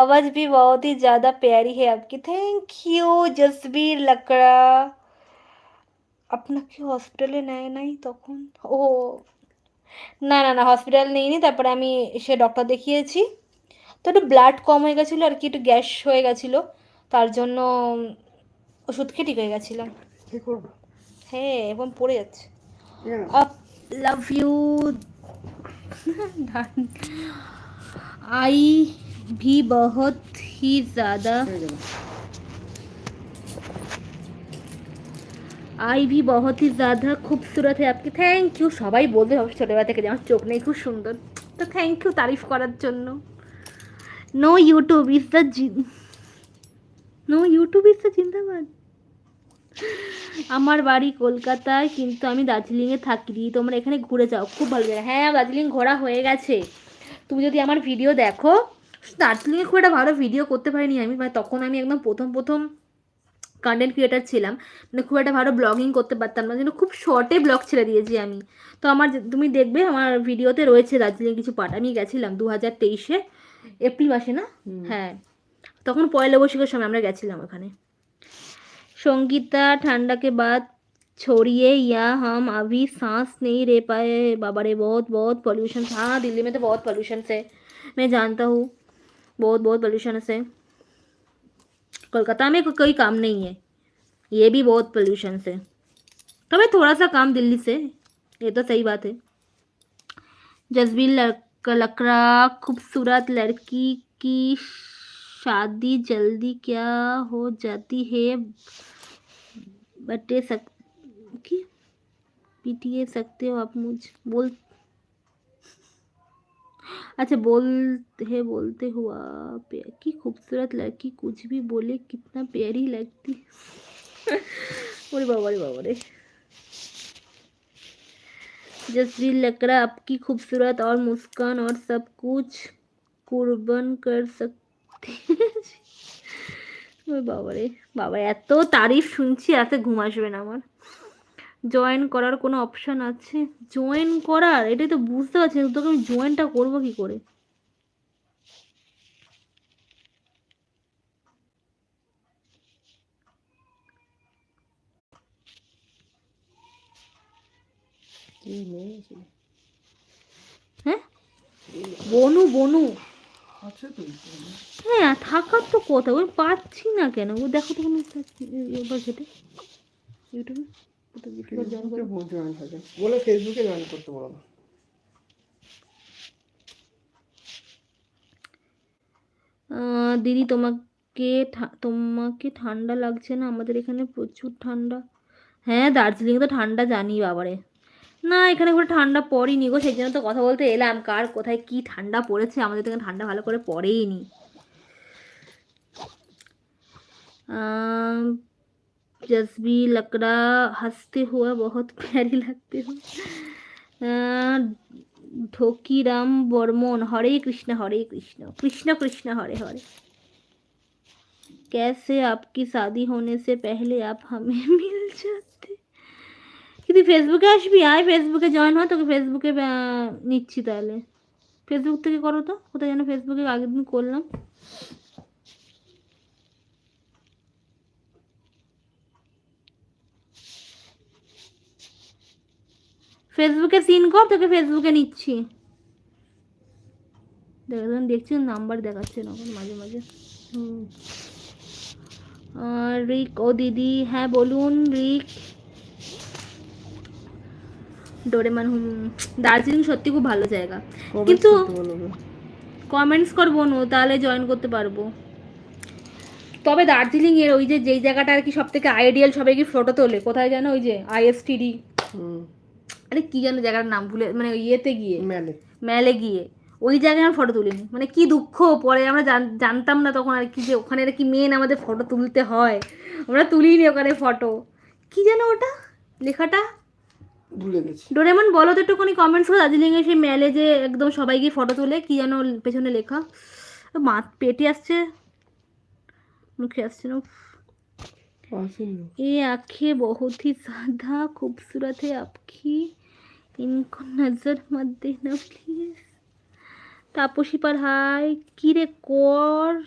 आवाज भी बहुत ही ज्यादा प्यारी है आपकी। थैंक यू जसबीर लकड़ा। আপনাকে হসপিটালে নেয় নাই তখন? ও না না না, হসপিটাল নেইনি। তারপরে আমি এসে ডক্টর দেখিয়েছি। তো একটু ব্লাড কম হয়ে গেছিলো আর কি, একটু গ্যাস হয়ে গেছিলো। তার জন্য ওষুধ খেয়ে ঠিক হয়ে গেছিলাম। ঠিক করবো। হ্যাঁ, এবং পড়ে যাচ্ছে। কেন? Up love you. आई भी बहुत ही ज़्यादा হয়ে গেল। आई भी बहुत ही ज़्यादा खूबसूरत है आपकी। Thank you. সবাই বলতে হবে ছোটোবেলা থেকে যে আমার চোখ নেই, খুব সুন্দর। তো থ্যাংক ইউ তারিফ করার জন্য। No YouTube is the no YouTube is the জিন্দাবাদ। আমার বাড়ি কলকাতায়, কিন্তু আমি দার্জিলিংয়ে থাকি। দিদি তোমরা এখানে ঘুরে যাও, খুব ভালো জায়গা। হ্যাঁ, দার্জিলিং ঘোরা হয়ে গেছে। তুমি যদি আমার ভিডিও দেখো, দার্জিলিংয়ে খুব একটা ভালো ভিডিও করতে পারিনি আমি, মানে তখন আমি একদম প্রথম প্রথম কন্টেন্ট ক্রিয়েটার ছিলাম, মানে খুব একটা ভালো ব্লগিং করতে পারতাম না, কিন্তু খুব শর্টে ব্লগ ছেড়ে দিয়েছি আমি। তো আমার তুমি দেখবে আমার ভিডিওতে রয়েছে দার্জিলিং কিছু পার্ট। আমি গেছিলাম 2023-এ এপ্রিল মাসে না? হ্যাঁ, তখন পয়লা বৈশাখের সময় আমরা গেছিলাম ওখানে। संगीता ठंडा के बाद छोड़िए, या हम अभी सांस नहीं ले पाए। बाबा रे, बहुत बहुत पॉल्यूशन। हाँ, दिल्ली में तो बहुत पॉल्यूशन है, मैं जानता हूँ। बहुत बहुत पॉल्यूशन है। कोलकाता में कोई काम नहीं है, ये भी बहुत पॉल्यूशन है। तभी थोड़ा सा काम दिल्ली से, ये तो सही बात है। जसबीर लकड़ा, खूबसूरत लड़की की शादी जल्दी क्या हो जाती है? बटे सक की पीटिए सकते हो आप मुझ बोल। अच्छा, बोलते हुआ की खूबसूरत लड़की कुछ भी बोले कितना प्यारी लगती। अरे बाबा रे, बाबा रे। जसवीर लकड़ा, आपकी खूबसूरत और मुस्कान और सब कुछ कुर्बान कर सकती है। ওই বাবা রে বাবা, এত তারিফ শুনছি রাতে ঘুম আসবে না আমার। জয়েন করার কোনো অপশন আছে? জয়েন করার, এটাই তো বুঝতে পারছি না, তোকে আমি জয়েনটা করবো কি করে? হ্যাঁ, বনু বনু আছে তো। হ্যাঁ, থাকার তো কথা, ওই পাচ্ছি না কেন? ও দেখো তো কোনো এবার যেটা ইউটিউবে ফেসবুকে জয়েন থাকে বলে, ফেসবুকে জয়েন করতে বলো না। দিদি তোমাকে ঠান্ডা লাগছে না? আমাদের এখানে প্রচুর ঠান্ডা। হ্যাঁ, দার্জিলিং তো ঠান্ডা জানি বাবারে। না, এখানে কোনো ঠান্ডা পড়েনি গো, সেই জন্য তো কথা বলতে এলাম। কার কোথায় কি ঠান্ডা পড়েছে, আমাদের তো এখানে ঠান্ডা ভালো করে পড়েই নি। जसबी लकड़ा, हंसते हुए बहुत प्यारी लगते हो। ढोकीराम बर्मन, हरे कृष्ण कृष्ण कृष्ण हरे हरे। कैसे आपकी शादी होने से पहले आप हमें मिल जाते? কিন্তু ফেসবুকে আসবি, আয় ফেসবুকে জয়েন হয়, তোকে ফেসবুকে নিচ্ছি তাহলে। ফেসবুক থেকে করো তো, কোথায় যেন ফেসবুকে আগের দিন করলাম। ফেসবুকে সিন কর, তোকে ফেসবুকে নিচ্ছি। দেখছি নাম্বার দেখাচ্ছে না মাঝে মাঝে। রিক, ও দিদি, হ্যাঁ বলুন রিক। ডোরেমন, দার্জিলিং সত্যি খুব ভালো জায়গা, কিন্তু কমেন্টস করবো না, তাহলে জয়েন করতে পারবো। তবে দার্জিলিং এর ওই যে যেই জায়গাটা আর কি সব থেকে আইডিয়াল, সবাই কি ফটো তোলে, কোথায় যেন ওই যে ISTD, আরে কি যেন জায়গার নাম ভুলে, মানে ইয়েতে গিয়ে মেলে গিয়ে ওই জায়গায় আমার ফটো তুলিনি। মানে কি দুঃখ, পরে আমরা জানতাম না তখন আর কি যে ওখানে আর কি মেন আমাদের ফটো তুলতে হয়, আমরা তুলিনি ওখানে ফটো। কি যেন ওটা লেখাটা ভুলে গেছি। ডোরেমন বলো তো একটুখানি কমেন্টস করে, দার্জিলিং এ সেই মেলে যে একদম সবাই গিয়ে ফটো তোলে, কি যেন পেছনে লেখা। পেটে আসছে, मुझे ये आँखें बहुत ही ज़्यादा खूबसूरत है आपकी, इनको नज़र मत देना प्लीज़। तापसी पर हाय, की रे कौर